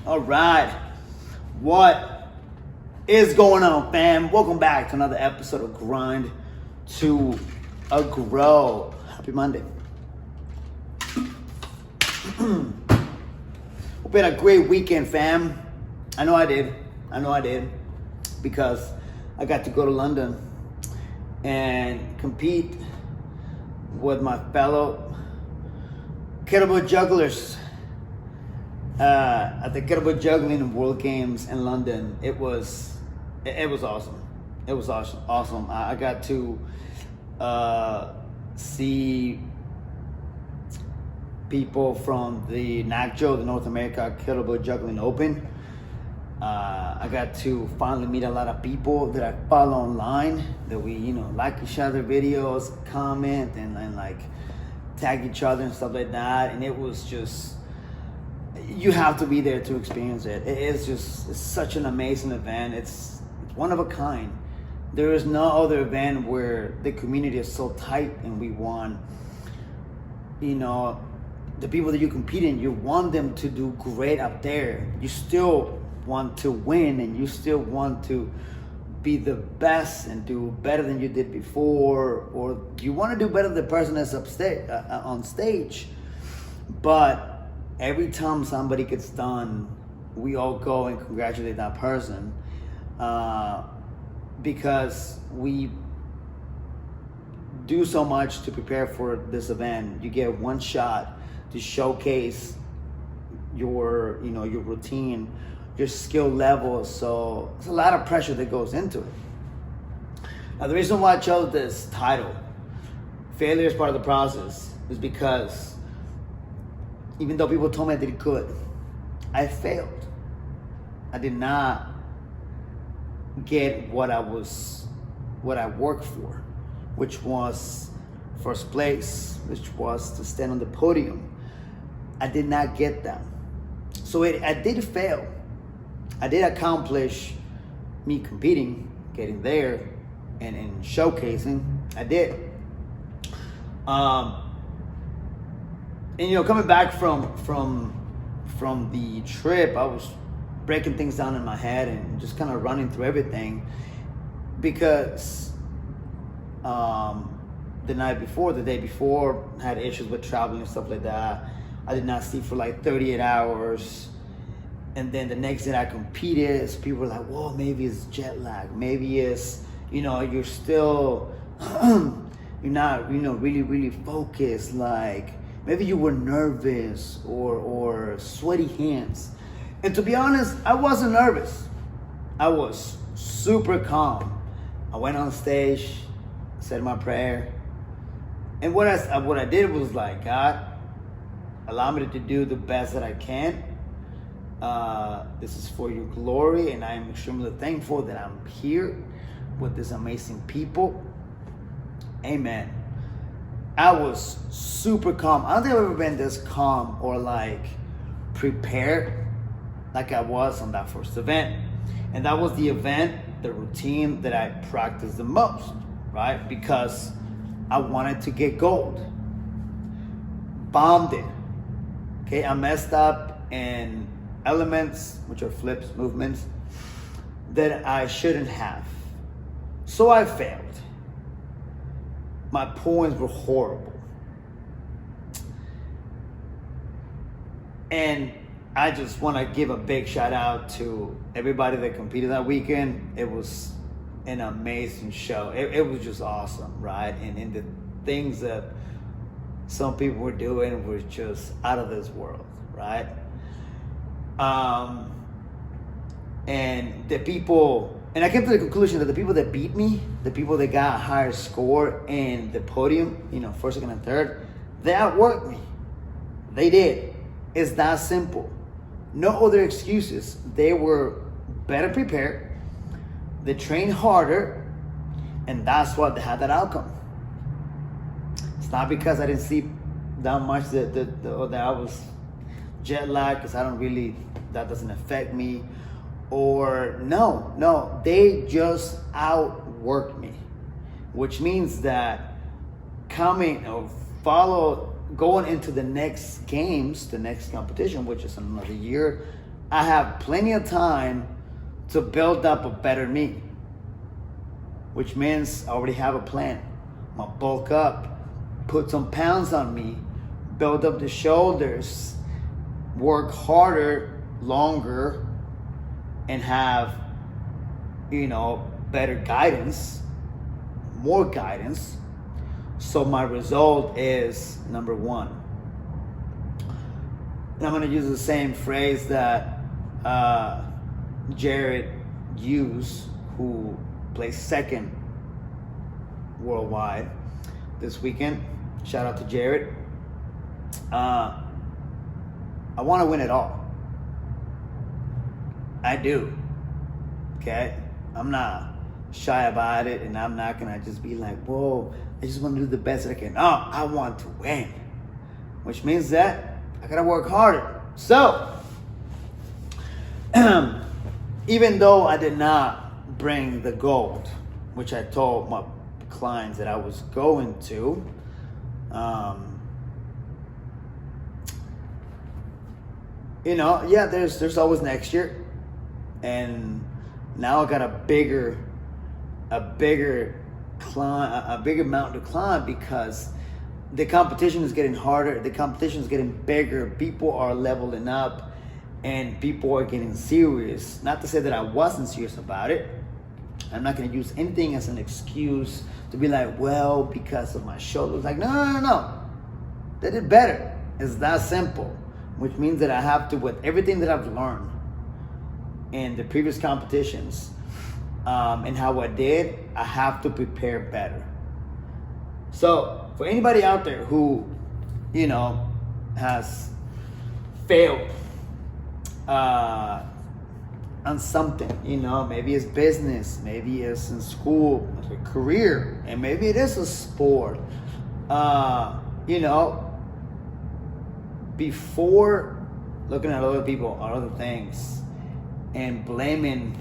All right. What is going on, fam? Welcome back to another episode of Grind to a Grow. Happy Monday. Hope you had a great weekend, fam. I know I did. Because I got to go to London and compete with my fellow kettlebell jugglers at the kettlebell juggling World Games in London. It was awesome. It was awesome. I got to see people from the NACJO, the North America Kettlebell Juggling Open. I got to finally meet a lot of people that I follow online, that we, like each other videos, comment, and like tag each other and stuff like that. And it was just, you have to be there to experience it. It's such an amazing event. It's one of a kind. There is no other event where the community is so tight and we want, the people that you compete in, you want them to do great up there. You still want to win and you still want to be the best and do better than you did before, or you want to do better than the person that's on stage. But every time somebody gets done, we all go and congratulate that person because we do so much to prepare for this event. You get one shot to showcase your routine, your skill level. So there's a lot of pressure that goes into it. Now, the reason why I chose this title, Failure is Part of the Process, is because even though people told me I did good, I failed. I did not get what I worked for, which was first place, which was to stand on the podium. I did not get that. So I did fail. I did accomplish me competing, getting there, and showcasing. I did. And coming back from the trip, I was breaking things down in my head and just kind of running through everything, because the day before, I had issues with traveling and stuff like that. I did not sleep for like 38 hours. And then the next day I competed, so people were like, whoa, maybe it's jet lag. Maybe it's, you're still, you're not, really, really focused. Like, maybe you were nervous or sweaty hands. And to be honest, I wasn't nervous. I was super calm. I went on stage, said my prayer. And what I did was like, God, allow me to do the best that I can. This is for your glory, and I am extremely thankful that I'm here with these amazing people. Amen. I was super calm. I don't think I've ever been this calm or like prepared like I was on that first event. And that was the event, the routine that I practiced the most, right? Because I wanted to get gold. Bombed it. Okay, I messed up in elements, which are flips, movements, that I shouldn't have. So I failed. My points were horrible. And I just want to give a big shout out to everybody that competed that weekend. It was an amazing show. It was just awesome, right? And the things that some people were doing were just out of this world, right? And the people, and I came to the conclusion that the people that beat me, the people that got a higher score in the podium, first, second, and third, they outworked me. They did. It's that simple. No other excuses. They were better prepared. They trained harder, and that's what they had that outcome. It's not because I didn't sleep that much or that I was jet lag, because that doesn't affect me. Or no, they just outworked me, which means that going into the next games, the next competition, which is another year I have plenty of time to build up a better me, which means I already have a plan. I'm gonna bulk up, put some pounds on me, build up the shoulders, work harder, longer, and have, better guidance, more guidance. So my result is number one. And I'm going to use the same phrase that Jared used, who placed second worldwide this weekend. Shout out to Jared. I want to win it all. I do. Okay? I'm not shy about it, and I'm not going to just be like, whoa, I just want to do the best that I can. No, I want to win, which means that I got to work harder. So, even though I did not bring the gold, which I told my clients that I was going to, there's always next year. And now I got a bigger mountain to climb, because the competition is getting harder, the competition is getting bigger, people are leveling up, and people are getting serious. Not to say that I wasn't serious about it. I'm not going to use anything as an excuse to be like, well, because of my shoulders. Like, no. They did better. It's that simple. Which means that I have to, with everything that I've learned in the previous competitions, and how I did, I have to prepare better. So for anybody out there who, has failed on something, maybe it's business, maybe it's in school, a career, and maybe it is a sport, before looking at other people or other things and blaming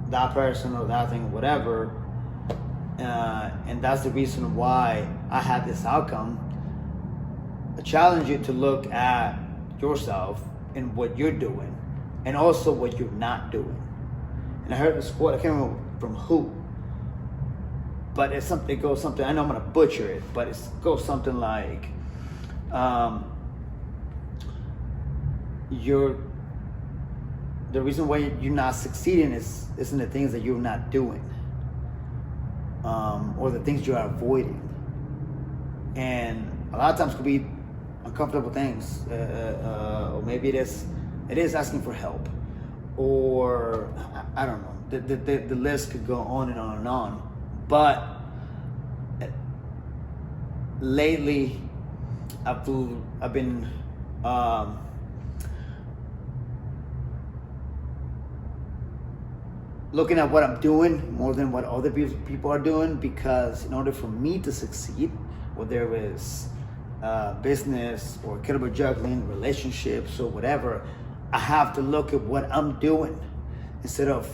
that person or that thing, whatever, and that's the reason why I had this outcome, I challenge you to look at yourself and what you're doing, and also what you're not doing. And I heard this quote, I can't remember from who, but it goes something, I know I'm gonna butcher it, but it goes something like, the reason why you're not succeeding isn't the things that you're not doing, or the things you're avoiding. And a lot of times could be uncomfortable things, or maybe it is asking for help, or I don't know. The list could go on and on and on. But lately, I've been looking at what I'm doing more than what other people are doing, because in order for me to succeed, whether it's business or kettlebell juggling, relationships or whatever, I have to look at what I'm doing instead of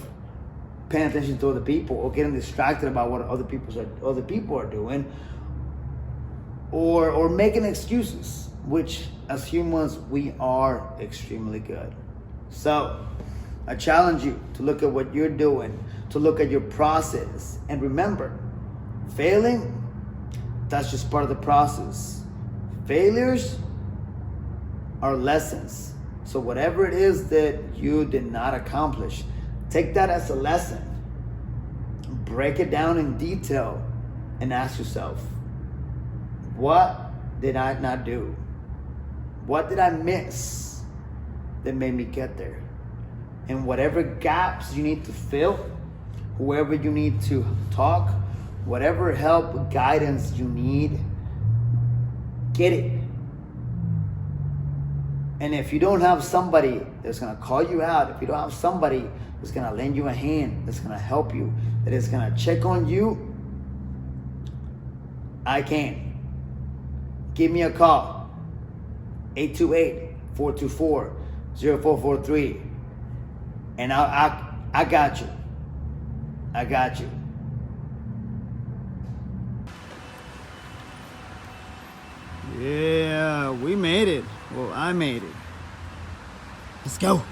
paying attention to other people or getting distracted about what other people are doing, or making excuses, which as humans we are extremely good. So I challenge you to look at what you're doing, to look at your process, and remember, failing, that's just part of the process. Failures are lessons. So whatever it is that you did not accomplish, take that as a lesson. Break it down in detail and ask yourself, what did I not do? What did I miss that made me get there? And whatever gaps you need to fill, whoever you need to talk, whatever help, guidance you need, get it. And if you don't have somebody that's gonna call you out, if you don't have somebody that's gonna lend you a hand, that's gonna help you, that is gonna check on you, I can. Give me a call, 828-424-0443. And I got you. I got you. Yeah, we made it. Well, I made it. Let's go.